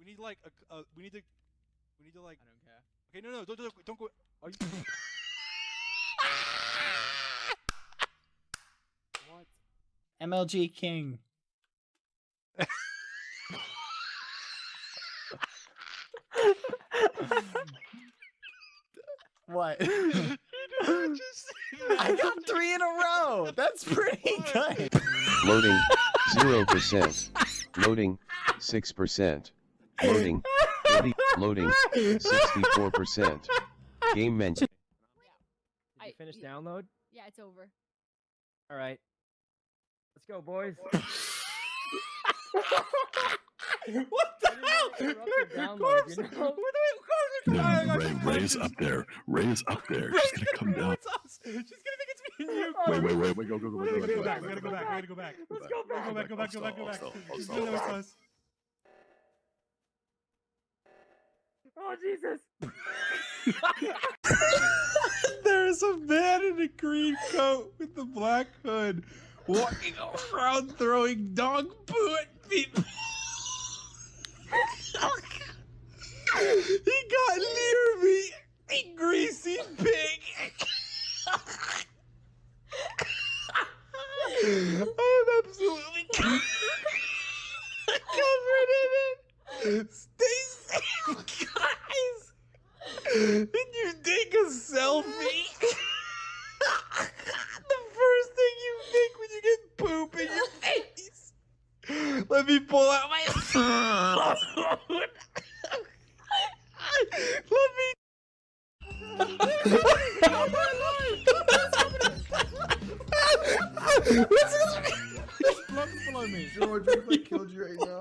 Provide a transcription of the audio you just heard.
We need like we need to like. I don't care. Okay, no, don't go. Are you? What? MLG King. What? I got 3 in a row. That's pretty good. Loading 0%. Loading 6%. Loading 30. Loading 64%. Game menu. Did you finish download? Yeah, it's over. All right. Let's go, boys. What the hell? Download, you know? No, Ray's up there. Ray's up there. She's gonna come down. It's us. She's gonna think it's me and you. Wait, go. We gotta go back. We gotta go back. We gotta go back. Let's go back. Go back. She's I'll gonna know it's stop. us. Oh, Jesus. There is a man in a green coat with the black hood walking around throwing dog poo at people. He got near me, a greasy pig. I am absolutely covered in it. Stay safe, guys. Did you take a selfie? The first thing you think when you get poop in your face. Let me pull out my phone. Let me. Below me. George, what if I killed you right now?